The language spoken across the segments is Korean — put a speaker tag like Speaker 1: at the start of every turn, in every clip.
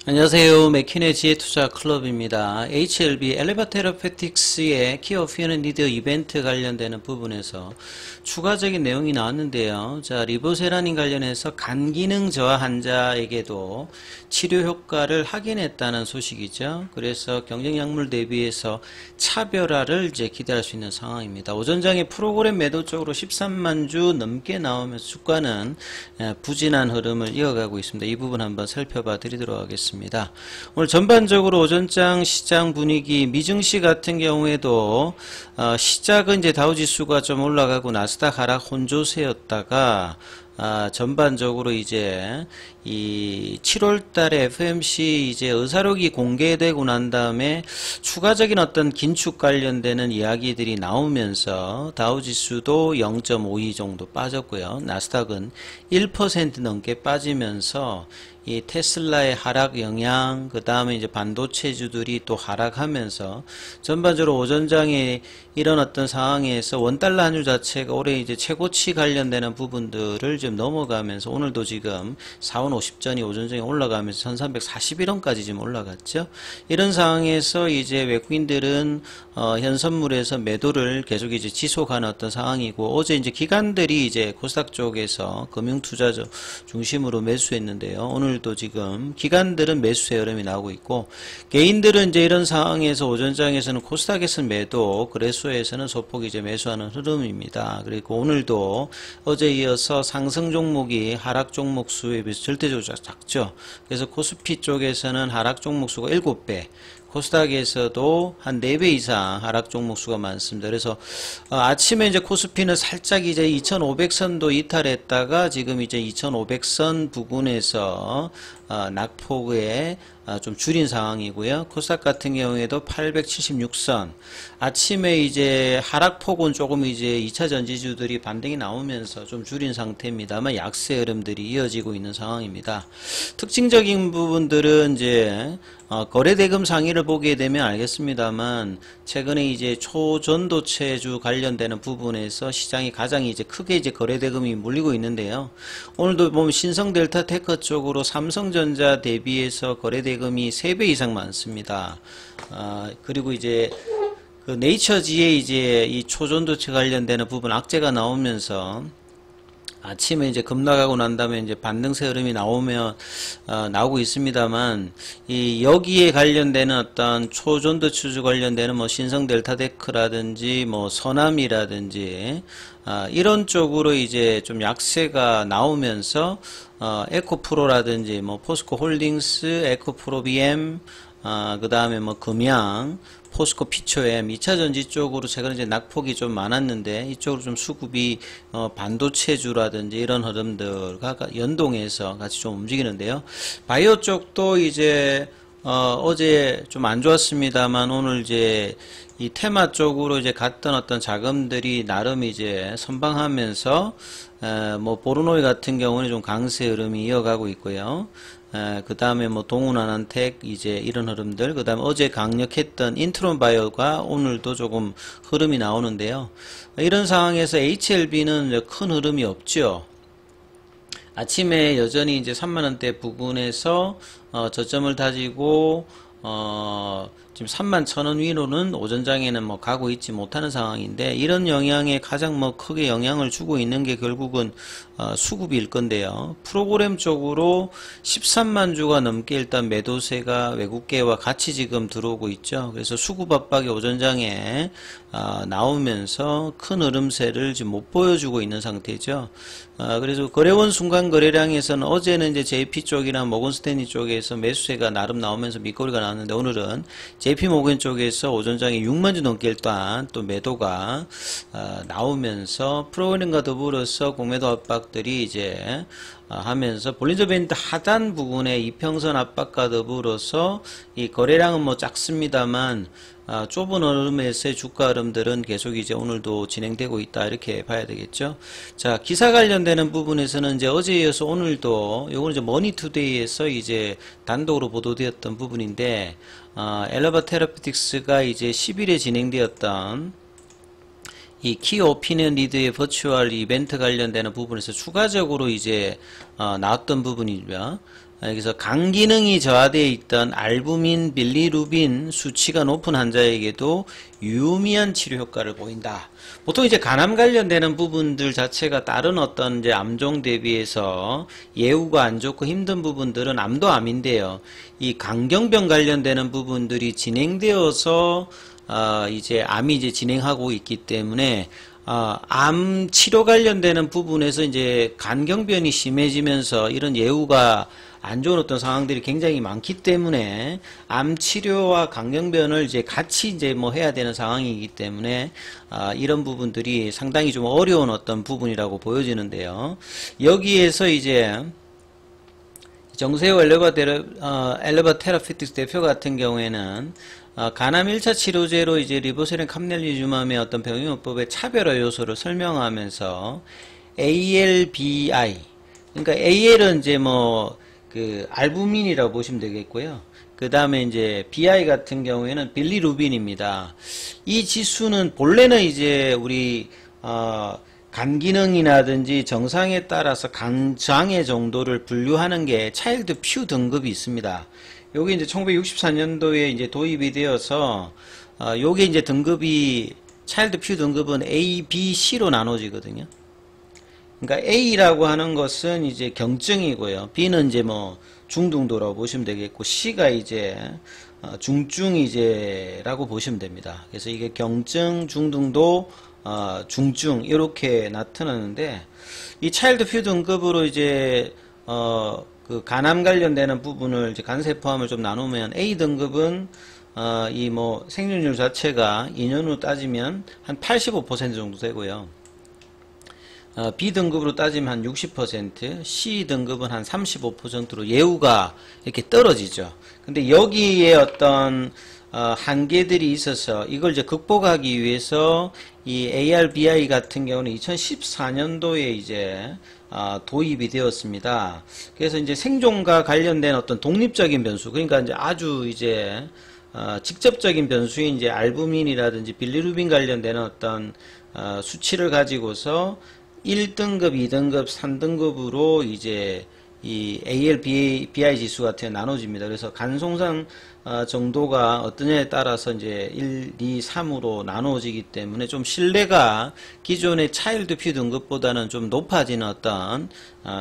Speaker 1: 안녕하세요. 맥킨의 지혜투자 클럽입니다. HLB 엘리바 테라페틱스의 키 오피니언 리더 이벤트 관련되는 부분에서 추가적인 내용이 나왔는데요. 자, 리보세라닌 관련해서 간 기능 저하 환자에게도 치료 효과를 확인했다는 소식이죠. 그래서 경쟁 약물 대비해서 차별화를 이제 기대할 수 있는 상황입니다. 오전장에 프로그램 매도 쪽으로 13만 주 넘게 나오면서 주가는 부진한 흐름을 이어가고 있습니다. 이 부분 한번 살펴봐 드리도록 하겠습니다. 오늘 전반적으로 오전장 시장 분위기 미증시 같은 경우에도 시작은 이제 다우지수가 좀 올라가고 나스닥 하락 혼조세였다가 전반적으로 이제 이 7월달에 FMC 이제 의사록이 공개되고 난 다음에 추가적인 어떤 긴축 관련되는 이야기들이 나오면서 다우지수도 0.52 정도 빠졌고요. 나스닥은 1% 넘게 빠지면서 이 테슬라의 하락 영향, 그 다음에 이제 반도체주들이 또 하락하면서 전반적으로 오전장에 이런 어떤 상황에서 원달러 환율 자체가 올해 이제 최고치 관련되는 부분들을 좀 넘어가면서 오늘도 지금 4원 50전이 오전장에 올라가면서 1341원까지 지금 올라갔죠. 이런 상황에서 이제 외국인들은 현 선물에서 매도를 계속 이제 지속하는 어떤 상황이고, 어제 이제 기관들이 이제 코스닥 쪽에서 금융투자 중심으로 매수했는데요. 오늘도 지금 기관들은 매수의 흐름이 나오고 있고, 개인들은 이제 이런 상황에서 오전장에서는 코스닥에서는 매도, 거래소에서는 소폭 이제 매수하는 흐름입니다. 그리고 오늘도 어제 이어서 상승 종목이 하락 종목 수에 비해서 절대적으로 작죠. 그래서 코스피 쪽에서는 하락 종목 수가 7배, 코스닥에서도 한 4배 이상 하락 종목 수가 많습니다. 그래서 아침에 이제 코스피는 살짝 이제 2500선도 이탈했다가 지금 이제 2500선 부근에서 낙폭에 좀 줄인 상황이고요. 코스닥 같은 경우에도 876선. 아침에 이제 하락폭은 조금 이제 2차 전지주들이 반등이 나오면서 좀 줄인 상태입니다만 약세 흐름들이 이어지고 있는 상황입니다. 특징적인 부분들은 이제 거래대금 상위를 보게 되면 알겠습니다만, 최근에 이제 초전도체주 관련되는 부분에서 시장이 가장 이제 크게 이제 거래대금이 몰리고 있는데요. 오늘도 보면 신성 델타테크 쪽으로 삼성전자 대비해서 거래대금이 3배 이상 많습니다. 그리고 이제 그 네이처지에 이제 이 초전도체 관련되는 부분 악재가 나오면서 아침에 이제 급락하고 난 다음에 이제 반등세 흐름이 나오고 있습니다만, 이 여기에 관련되는 어떤 초전도체주 관련되는 뭐 신성 델타테크라든지 뭐 서남이라든지 이런 쪽으로 이제 좀 약세가 나오면서 에코프로라든지 뭐 포스코 홀딩스, 에코프로 BM, 그 다음에 뭐 금양, 포스코 피초엠, 2차전지 쪽으로 최근에 이제 낙폭이 좀 많았는데, 이쪽으로 좀 수급이 반도체주라든지 이런 흐름들과 연동해서 같이 좀 움직이는데요. 바이오 쪽도 이제 어제 좀 안 좋았습니다만, 오늘 이제 이 테마 쪽으로 이제 갔던 어떤 자금들이 나름 이제 선방하면서 뭐 보르노이 같은 경우는 좀 강세 흐름이 이어가고 있고요. 그 다음에 뭐 동훈아난텍 이제 이런 흐름들, 그 다음에 어제 강력했던 인트론 바이오가 오늘도 조금 흐름이 나오는데요. 이런 상황에서 HLB는 큰 흐름이 없죠. 아침에 여전히 이제 3만원대 부근에서 저점을 다지고 지금 31,000원 위로는 오전장에는 뭐 가고 있지 못하는 상황인데, 이런 영향에 가장 뭐 크게 영향을 주고 있는 게 결국은 수급일 건데요. 프로그램 쪽으로 13만 주가 넘게 일단 매도세가 외국계와 같이 지금 들어오고 있죠. 그래서 수급 압박이 오전장에 나오면서 큰 흐름세를 지금 못 보여주고 있는 상태죠. 그래서 거래원 순간 거래량에서는 어제는 이제 JP 쪽이나 모건스탠리 쪽에서 매수세가 나름 나오면서 밑거리가 나왔는데, 오늘은 JP 모건 쪽에서 오전장에 6만 주 넘게 일단 또 매도가 나오면서 프로그램과 더불어서 공매도 압박들이 이제 하면서 볼린저 밴드 하단 부분의 이평선 압박과 더불어서 이 거래량은 뭐 작습니다만 좁은 흐름에서의 주가 흐름들은 계속 이제 오늘도 진행되고 있다, 이렇게 봐야 되겠죠. 자, 기사 관련되는 부분에서는 이제 어제에 이어서 오늘도 요거는 이제 머니투데이에서 이제 단독으로 보도되었던 부분인데, 엘리바 테라피틱스가 이제 10일에 진행되었던 이 키 오피니언 리드의 버추얼 이벤트 관련되는 부분에서 추가적으로 이제 나왔던 부분이죠. 그래서 간 기능이 저하되어 있던 알부민, 빌리루빈 수치가 높은 환자에게도 유의미한 치료 효과를 보인다. 보통 이제 간암 관련되는 부분들 자체가 다른 어떤 이제 암종 대비해서 예후가 안 좋고 힘든 부분들은 암도 암인데요. 이 간경병 관련되는 부분들이 진행되어서 이제 암이 이제 진행하고 있기 때문에 암 치료 관련되는 부분에서 이제 간경변이 심해지면서 이런 예후가 안 좋은 어떤 상황들이 굉장히 많기 때문에 암 치료와 간경변을 이제 같이 이제 뭐 해야 되는 상황이기 때문에 이런 부분들이 상당히 좀 어려운 어떤 부분이라고 보여지는데요. 여기에서 이제 정세호 엘레바 테라피틱스 대표 같은 경우에는 간암 1차 치료제로 이제 리보세린 캄넬리주맘의 어떤 병용요법의 차별화 요소를 설명하면서 ALBI, 그러니까 AL은 이제 뭐 그 알부민이라고 보시면 되겠고요. 그 다음에 이제 BI 같은 경우에는 빌리루빈입니다. 이 지수는 본래는 이제 우리 간 기능이라든지 정상에 따라서 간 장애 정도를 분류하는 게 차일드 퓨 등급이 있습니다. 요게 이제 1964년도에 이제 도입이 되어서 요게 이제 등급이 차일드 퓨 등급은 A, B, C로 나눠지거든요. 그러니까 A라고 하는 것은 이제 경증이고요. B는 이제 뭐 중등도라고 보시면 되겠고, C가 이제 중증 이제라고 보시면 됩니다. 그래서 이게 경증, 중등도, 중증 이렇게 나타나는데, 이 차일드 퓨 등급으로 이제 그 간암 관련되는 부분을 이제 간세포함을 좀 나누면 A 등급은 이 뭐 생존율 자체가 2년 후 따지면 한 85% 정도 되고요. B등급으로 따지면 한 60%, C등급은 한 35%로 예후가 이렇게 떨어지죠. 근데 여기에 어떤 한계들이 있어서 이걸 이제 극복하기 위해서 이 ARBI 같은 경우는 2014년도에 이제 도입이 되었습니다. 그래서 이제 생존과 관련된 어떤 독립적인 변수, 그러니까 이제 아주 이제 직접적인 변수인 이제 알부민이라든지 빌리루빈 관련되는 어떤 수치를 가지고서 1등급, 2등급, 3등급으로 이제 이 ALBI 지수 같은 게 나눠집니다. 그래서 간송상 정도가 어떠냐에 따라서 이제 1, 2, 3으로 나눠지기 때문에 좀 신뢰가 기존의 차일드 퓨 등급보다는 좀 높아지는 어떤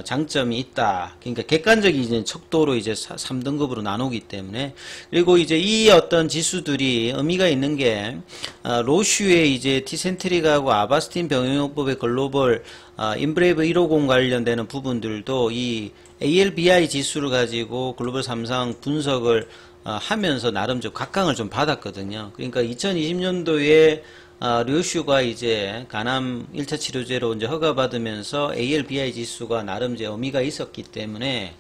Speaker 1: 장점이 있다. 그러니까 객관적인 이제 척도로 이제 3등급으로 나누기 때문에, 그리고 이제 이 어떤 지수들이 의미가 있는 게 로슈의 이제 티센트릭하고 아바스틴 병용요법의 글로벌 인브레이브 150 관련되는 부분들도 이 ALBI 지수를 가지고 글로벌 3상 분석을 하면서 나름 좀 각광을 좀 받았거든요. 그러니까 2020년도에 류슈가 이제 간암 1차 치료제로 이제 허가받으면서 ALBI 지수가 나름 이제 의미가 있었기 때문에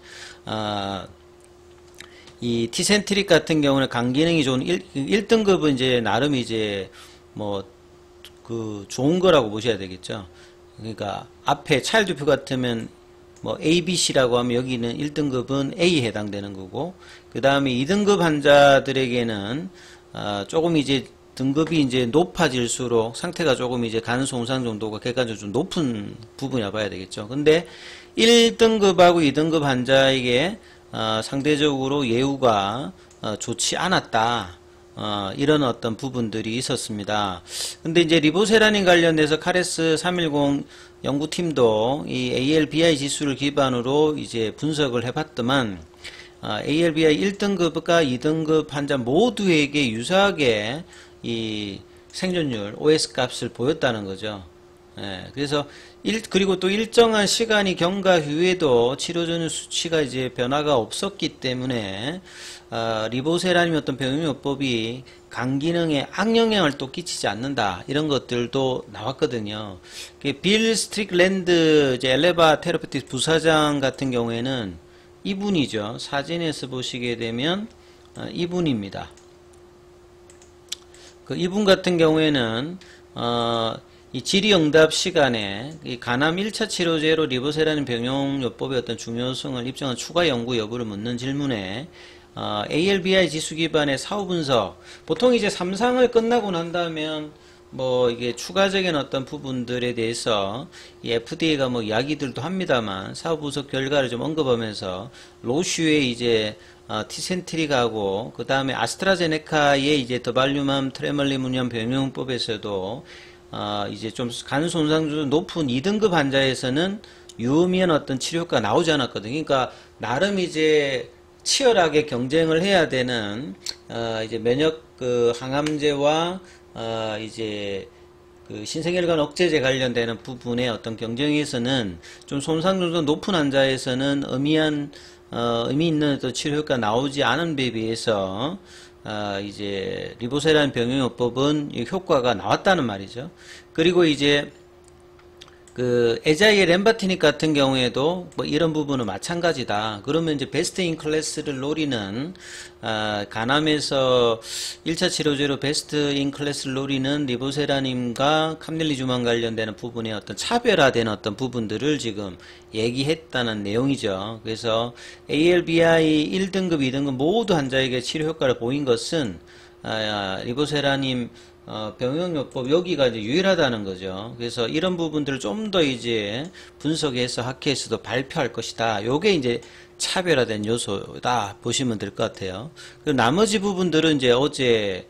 Speaker 1: 이 티센트릭 같은 경우는 간 기능이 좋은 1등급은 이제 나름 이제 뭐 그 좋은 거라고 보셔야 되겠죠. 그러니까 앞에 차일드표 같으면 뭐 A, B, C라고 하면 여기는 1등급은 A에 해당되는 거고, 그 다음에 2등급 환자들에게는 조금 이제 등급이 이제 높아질수록 상태가 조금 이제 간 손상 정도가 객관적으로 좀 높은 부분이라 봐야 되겠죠. 근데 1등급하고 2등급 환자에게 상대적으로 예후가 좋지 않았다. 이런 어떤 부분들이 있었습니다. 근데 이제 리보세라닌 관련돼서 카레스 310 연구팀도 이 ALBI 지수를 기반으로 이제 분석을 해봤더만, ALBI 1등급과 2등급 환자 모두에게 유사하게 이 생존율, OS 값을 보였다는 거죠. 그래서 그리고 또 일정한 시간이 경과 후에도 치료 전후 수치가 이제 변화가 없었기 때문에 리보세라님 어떤 병용요법이 간 기능에 악영향을 또 끼치지 않는다, 이런 것들도 나왔거든요. 빌 스트릭랜드 이제 엘레바 테라피틱스 부사장 같은 경우에는 이분이죠. 사진에서 보시게 되면 이분입니다. 이분 같은 경우에는 이 질의응답 시간에 이 간암 1차 치료제로 리보세라는 병용요법의 어떤 중요성을 입증한 추가 연구 여부를 묻는 질문에 ALBI 지수 기반의 사후 분석, 보통 이제 3상을 끝나고 난 다음에 뭐 이게 추가적인 어떤 부분들에 대해서 이 FDA가 뭐 이야기들도 합니다만 사후 분석 결과를 좀 언급하면서 로슈의 이제 티센트릭하고 그 다음에 아스트라제네카의 이제 더발륨암 트레멀리무염 병용법에서도 이제 좀 간 손상도 높은 2등급 환자에서는 유의미한 어떤 치료 효과가 나오지 않았거든요. 그러니까 나름 이제 치열하게 경쟁을 해야 되는 이제 면역 그 항암제와 이제 그 신생혈관 억제제 관련되는 부분의 어떤 경쟁에서는 좀 손상률도 높은 환자에서는 의미 있는 어떤 치료 효과가 나오지 않은 데 비해서 이제 리보세라닌 병용요법은 효과가 나왔다는 말이죠. 그리고 이제 그 에자이의 램바티닉 같은 경우에도 뭐 이런 부분은 마찬가지다. 그러면 이제 베스트 인 클래스를 노리는 간암에서 1차 치료제로 베스트 인 클래스를 노리는 리보세라님과 캄넬리주만 관련되는 부분의 어떤 차별화된 어떤 부분들을 지금 얘기했다는 내용이죠. 그래서 ALBI 1등급, 2등급 모두 환자에게 치료 효과를 보인 것은 리보세라님 병용요법 여기가 이제 유일하다는 거죠. 그래서 이런 부분들을 좀 더 이제 분석해서 학회에서도 발표할 것이다. 요게 이제 차별화된 요소다 보시면 될 것 같아요. 그리고 나머지 부분들은 이제 어제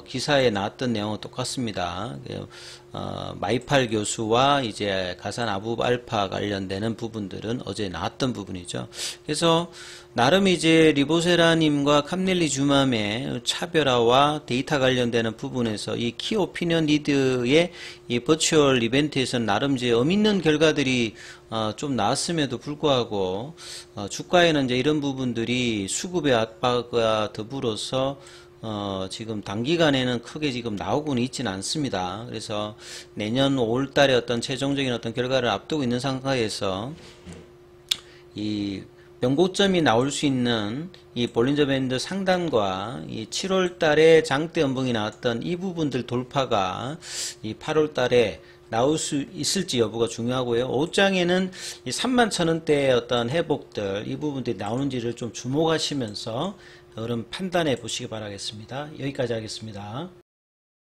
Speaker 1: 기사에 나왔던 내용은 똑같습니다. 마이팔 교수와 이제 가산 아부알파 관련되는 부분들은 어제 나왔던 부분이죠. 그래서 나름 이제 리보세라님과 캄넬리주맘의 차별화와 데이터 관련되는 부분에서 이 키오피니언 리드의 이 버추얼 이벤트에서는 나름 이제 의미있는 결과들이 좀 나왔음에도 불구하고 주가에는 이제 이런 부분들이 수급의 압박과 더불어서 지금 단기간에는 크게 지금 나오고는 있지는 않습니다. 그래서 내년 5월 달에 어떤 최종적인 어떤 결과를 앞두고 있는 상황에서 이 변고점이 나올 수 있는 이 볼린저 밴드 상단과 이 7월 달에 장대 연봉이 나왔던 이 부분들 돌파가 이 8월 달에 나올 수 있을지 여부가 중요하고요. 5장에는 이 31,000원대의 어떤 회복들 이 부분들이 나오는지를 좀 주목하시면서 그런 판단해 보시기 바라겠습니다. 여기까지 하겠습니다.